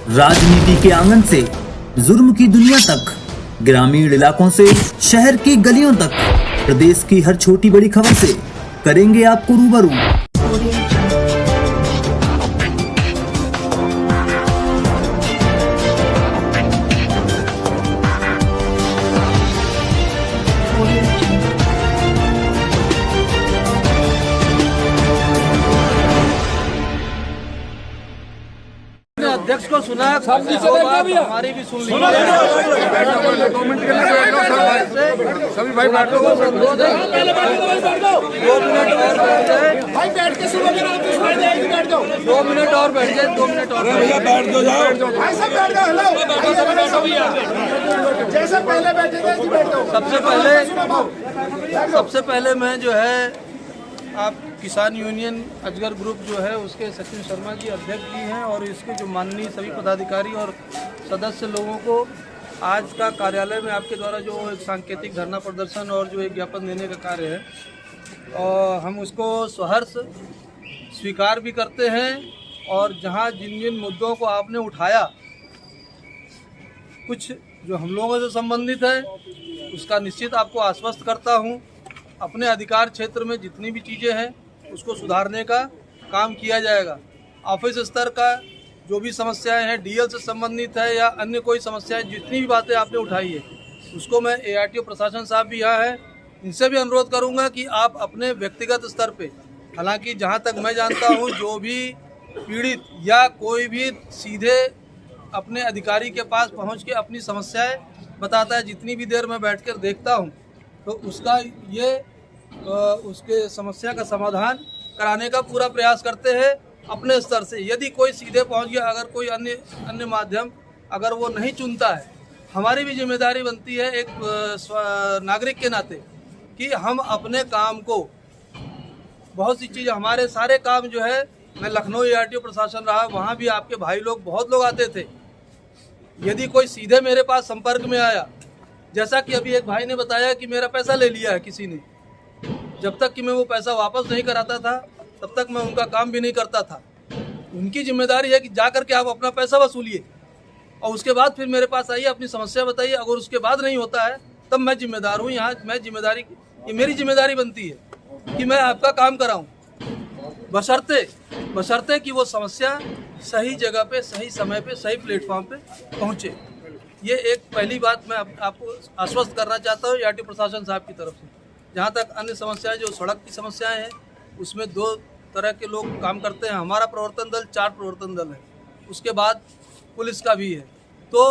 राजनीति के आंगन से जुर्म की दुनिया तक, ग्रामीण इलाकों से शहर की गलियों तक, प्रदेश की हर छोटी बड़ी खबर से करेंगे आपको रूबरू। अध्यक्ष को सुना, हमारी भी सुन ली। 2 मिनट के लिए सभी भाई बैठो। 2 मिनट भाई बैठ के सुनो, 2 मिनट और बैठ जाए, 2 मिनट और भैया बैठ दो, जाओ भाई सब बैठ जाओ। हेलो जैसे पहले बैठे थे बैठो। सबसे पहले मैं जो है आप किसान यूनियन अजगर ग्रुप जो है उसके सचिन शर्मा जी अध्यक्ष जी हैं और इसके जो माननीय सभी पदाधिकारी और सदस्य लोगों को आज का कार्यालय में आपके द्वारा जो एक सांकेतिक धरना प्रदर्शन और जो एक ज्ञापन देने का कार्य है, और हम उसको सहर्ष स्वीकार भी करते हैं। और जहां जिन जिन मुद्दों को आपने उठाया, कुछ जो हम लोगों से संबंधित है, उसका निश्चित आपको आश्वस्त करता हूं। अपने अधिकार क्षेत्र में जितनी भी चीज़ें हैं उसको सुधारने का काम किया जाएगा। ऑफिस स्तर का जो भी समस्याएं हैं, डीएल से संबंधित है या अन्य कोई समस्याएं, जितनी भी बातें आपने उठाई है उसको मैं एआरटीओ प्रशासन साहब भी यहाँ है, इनसे भी अनुरोध करूँगा कि आप अपने व्यक्तिगत स्तर पे, हालांकि जहाँ तक मैं जानता हूँ जो भी पीड़ित या कोई भी सीधे अपने अधिकारी के पास पहुँच के अपनी समस्याएँ बताता है, जितनी भी देर मैं बैठ कर देखता हूँ तो उसका ये उसके समस्या का समाधान कराने का पूरा प्रयास करते हैं अपने स्तर से। यदि कोई सीधे पहुंच गया, अगर कोई अन्य माध्यम अगर वो नहीं चुनता है, हमारी भी जिम्मेदारी बनती है एक नागरिक के नाते कि हम अपने काम को, बहुत सी चीज़, हमारे सारे काम जो है, मैं लखनऊ एआरटीओ प्रशासन रहा, वहाँ भी आपके भाई लोग, बहुत लोग आते थे। यदि कोई सीधे मेरे पास संपर्क में आया, जैसा कि अभी एक भाई ने बताया कि मेरा पैसा ले लिया है किसी ने, जब तक कि मैं वो पैसा वापस नहीं कराता था तब तक मैं उनका काम भी नहीं करता था। उनकी जिम्मेदारी है कि जा कर के आप अपना पैसा वसूलिए और उसके बाद फिर मेरे पास आइए, अपनी समस्या बताइए। अगर उसके बाद नहीं होता है तब मैं जिम्मेदार हूँ। यहाँ मैं जिम्मेदारी, ये मेरी जिम्मेदारी बनती है कि मैं आपका काम कराऊँ, बशर्ते कि वो समस्या सही जगह पे, सही समय पे, सही प्लेटफॉर्म पे पहुँचे। ये एक पहली बात मैं आपको आश्वस्त करना चाहता हूँ एआरटीओ प्रशासन साहब की तरफ से। जहाँ तक अन्य समस्याएं, जो सड़क की समस्याएं हैं, उसमें 2 तरह के लोग काम करते हैं। हमारा प्रवर्तन दल 4 प्रवर्तन दल है, उसके बाद पुलिस का भी है। तो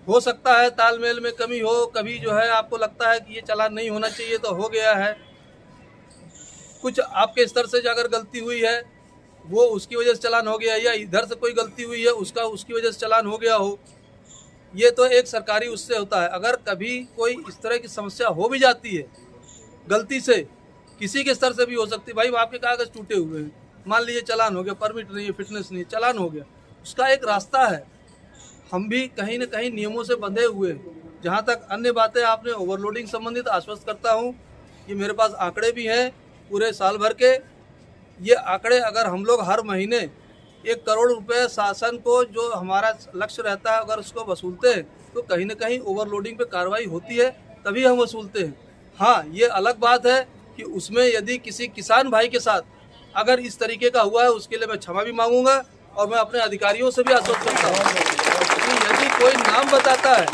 हो सकता है तालमेल में कमी हो, कभी जो है आपको लगता है कि ये चालान नहीं होना चाहिए तो हो गया है। कुछ आपके स्तर से अगर गलती हुई है वो उसकी वजह से चालान हो गया, या इधर से कोई गलती हुई है उसकी वजह से चालान हो गया हो, ये तो एक सरकारी उससे होता है। अगर कभी कोई इस तरह की समस्या हो भी जाती है गलती से, किसी के स्तर से भी हो सकती है, भाई आपके कागज टूटे हुए हैं, मान लीजिए चालान हो गया, परमिट नहीं है, फिटनेस नहीं है, चालान हो गया, उसका एक रास्ता है। हम भी कहीं ना कहीं नियमों से बंधे हुए हैं। जहाँ तक अन्य बातें आपने ओवरलोडिंग संबंधित, आश्वस्त करता हूँ कि मेरे पास आंकड़े भी हैं पूरे साल भर के। ये आंकड़े अगर हम लोग हर महीने 1 करोड़ रुपए शासन को जो हमारा लक्ष्य रहता है अगर उसको वसूलते हैं तो कहीं ना कहीं ओवरलोडिंग पे कार्रवाई होती है, तभी हम वसूलते हैं। हाँ, ये अलग बात है कि उसमें यदि किसी किसान भाई के साथ अगर इस तरीके का हुआ है, उसके लिए मैं क्षमा भी मांगूंगा और मैं अपने अधिकारियों से भी आश्वस्त करता हूँ कि यदि कोई नाम बताता है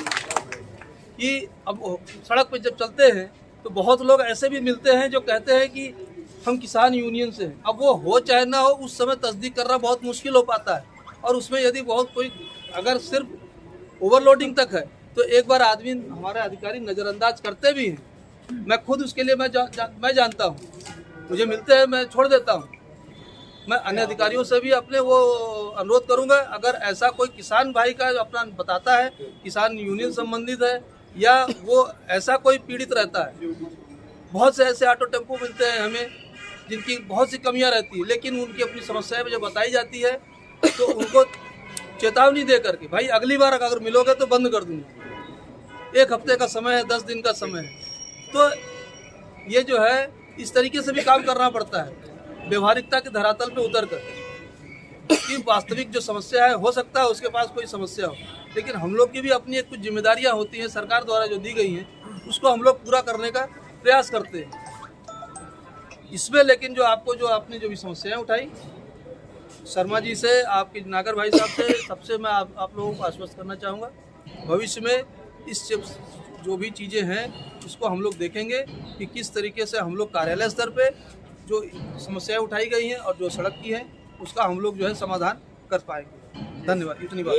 कि अब सड़क पर जब चलते हैं तो बहुत लोग ऐसे भी मिलते हैं जो कहते हैं कि हम किसान यूनियन से हैं। अब वो हो चाहे ना हो, उस समय तस्दीक करना बहुत मुश्किल हो पाता है। और उसमें यदि बहुत कोई अगर सिर्फ ओवरलोडिंग तक है तो एक बार आदमी, हमारे अधिकारी नज़रअंदाज करते भी हैं। मैं खुद उसके लिए मैं जानता हूँ, मुझे मिलते हैं, मैं छोड़ देता हूँ। मैं अन्य अधिकारियों से भी अपने वो अनुरोध करूँगा, अगर ऐसा कोई किसान भाई का अपना बताता है, किसान यूनियन संबंधित है या वो ऐसा कोई पीड़ित रहता है, बहुत से ऐसे ऑटो टेम्पो मिलते हैं हमें जिनकी बहुत सी कमियां रहती है, लेकिन उनकी अपनी समस्याएं जब बताई जाती है तो उनको चेतावनी दे करके, भाई अगली बार अगर मिलोगे तो बंद कर दूंगा, 1 हफ्ते का समय है, 10 दिन का समय है। तो ये जो है इस तरीके से भी काम करना पड़ता है, व्यवहारिकता के धरातल पे उतर कर। की वास्तविक जो समस्या है, हो सकता है उसके पास कोई समस्या हो, लेकिन हम लोग की भी अपनी एक कुछ जिम्मेदारियां होती हैं सरकार द्वारा जो दी गई हैं, उसको हम लोग पूरा करने का प्रयास करते हैं। इसमें लेकिन जो आपने जो भी समस्याएं उठाई, शर्मा जी से, आपके नागर भाई साहब से, सबसे मैं आप लोगों को आश्वस्त करना चाहूँगा, भविष्य में इस जो भी चीज़ें हैं इसको हम लोग देखेंगे कि किस तरीके से हम लोग कार्यालय स्तर पे जो समस्याएं उठाई गई हैं और जो सड़क की है उसका हम लोग जो है समाधान कर पाएंगे। धन्यवाद। इतनी बात।